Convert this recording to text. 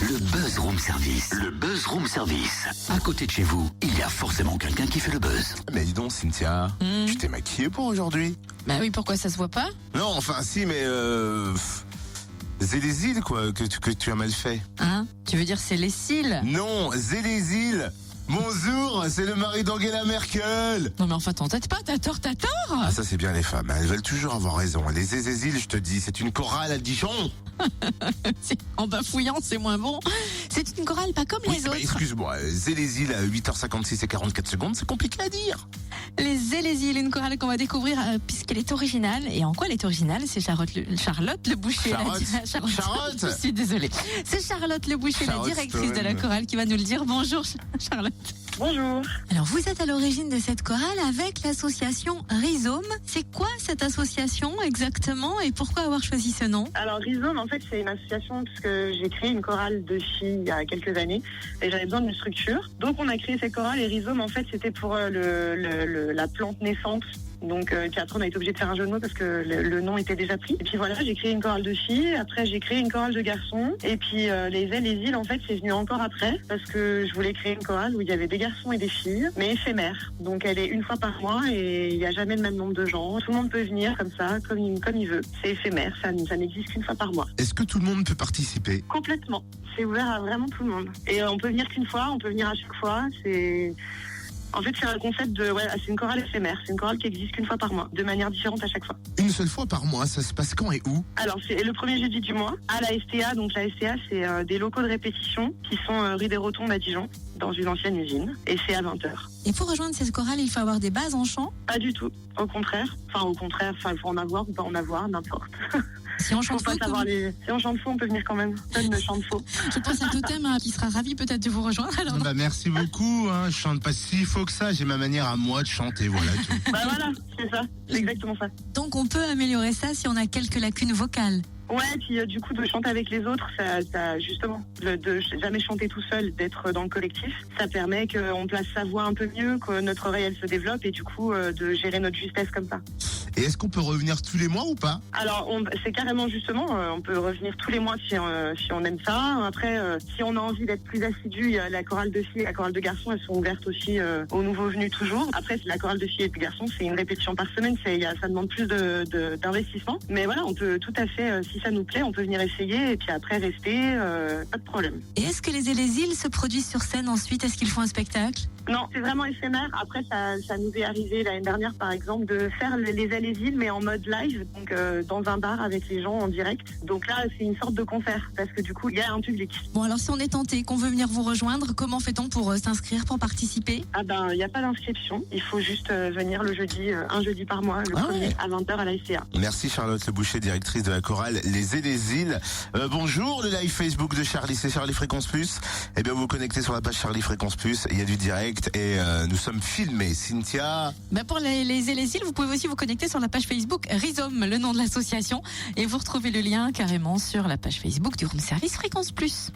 Le Buzz Room Service. Le Buzz Room Service. À côté de chez vous, il y a forcément quelqu'un qui fait le buzz. Mais dis donc, Cynthia, tu t'es maquillée pour aujourd'hui? Bah oui, pourquoi ça se voit pas? Non, enfin si, mais Zélézil, quoi, que tu as mal fait. Hein? Tu veux dire c'est les cils? Non, Zélézil. Bonjour, c'est le mari d'Angela Merkel. Non mais enfin t'entêtes pas, t'as tort. Ah, ça c'est bien les femmes, elles veulent toujours avoir raison. Les Zélézil, je te dis, c'est une chorale à Dijon. En bafouillant, c'est moins bon. C'est une chorale pas comme Oui, les bah, autres. excuse-moi, Zélézil à 8h56 et 44 secondes, c'est compliqué à dire. Les Zélézil, une chorale qu'on va découvrir puisqu'elle est originale. Et en quoi elle est originale? C'est Charlotte Le Boucher. Charlotte. Je suis désolée. C'est Charlotte Le Boucher, la Charlotte directrice de la Stone. chorale, qui va nous le dire. Bonjour Charlotte. Bonjour. Alors vous êtes à l'origine de cette chorale avec l'association Rhizome. C'est quoi cette association exactement et pourquoi avoir choisi ce nom? Alors Rhizome, en fait, c'est une association parce que j'ai créé une chorale de filles il y a quelques années et j'avais besoin d'une structure. Donc on a créé cette chorale et Rhizome, en fait, c'était pour la plante naissante. Donc puis après on a été obligé de faire un jeu de mots parce que le nom était déjà pris. Et puis voilà, j'ai créé une chorale de filles, après j'ai créé une chorale de garçons. Et puis les ailes et les îles, en fait, c'est venu encore après parce que je voulais créer une chorale où il y avait des garçons et des filles, mais éphémère. Donc elle est une fois par mois et il n'y a jamais le même nombre de gens. Tout le monde peut venir comme ça, comme il veut. C'est éphémère, ça n'existe qu'une fois par mois. Est-ce que tout le monde peut participer? Complètement. C'est ouvert à vraiment tout le monde. Et on peut venir qu'une fois, on peut venir à chaque fois. En fait, c'est un concept c'est une chorale éphémère. C'est une chorale qui existe qu'une fois par mois, de manière différente à chaque fois. Une seule fois par mois, ça se passe quand et où? Alors, c'est le premier jeudi du mois, à la STA. Donc, la STA, c'est des locaux de répétition qui sont rue des Rotondes à Dijon, dans une ancienne usine. Et c'est à 20h. Et pour rejoindre cette chorale, il faut avoir des bases en chant. Pas du tout. Au contraire. Il faut en avoir ou pas en avoir, n'importe. Si on chante Faut pas faux, savoir Si on chante faux, on peut venir quand même. Personne ne chante faux. je pense à Totem qui sera ravi peut-être de vous rejoindre. Alors, Bah merci beaucoup, je chante pas si faux que ça, j'ai ma manière à moi de chanter, voilà tout. Bah voilà, c'est ça. C'est exactement ça. donc on peut améliorer ça si on a quelques lacunes vocales. Ouais, puis du coup de chanter avec les autres, ça justement, de jamais chanter tout seul, d'être dans le collectif, ça permet qu'on place sa voix un peu mieux, que notre oreille elle se développe et du coup de gérer notre justesse comme ça. Et est-ce qu'on peut revenir tous les mois ou pas? Alors c'est carrément justement, on peut revenir tous les mois si on aime ça. Après, si on a envie d'être plus assidu, il y a la chorale de filles et la chorale de garçons, elles sont ouvertes aussi aux nouveaux venus toujours. Après, la chorale de filles et de garçons, c'est une répétition par semaine, ça demande plus d'investissement. Mais voilà, on peut tout à fait, si ça nous plaît, on peut venir essayer et puis après rester, pas de problème. Et est-ce que les Zélézil se produisent sur scène ensuite? Est-ce qu'ils font un spectacle? Non, c'est vraiment éphémère. Après, ça nous est arrivé l'année dernière, par exemple, de faire les Allées-Îles, mais en mode live, donc dans un bar avec les gens en direct. Donc là, c'est une sorte de concert, parce que du coup, il y a un public. Bon alors si on est tenté, qu'on veut venir vous rejoindre, comment fait-on pour s'inscrire, pour participer? Ah ben, il n'y a pas d'inscription. Il faut juste venir le jeudi, un jeudi par mois, le premier, à 20h à la SCA. Merci Charlotte Le Boucher, directrice de la chorale Les Zélézil. Bonjour, le live Facebook de Charlie, c'est Charlie Fréquence Plus. Eh bien, vous vous connectez sur la page Charlie Fréquence Plus, il y a du direct et nous sommes filmés. Cynthia? Pour les Zélézil, vous pouvez aussi vous connecter sur la page Facebook Rhizome, le nom de l'association, et vous retrouvez le lien carrément sur la page Facebook du Room Service Fréquence Plus.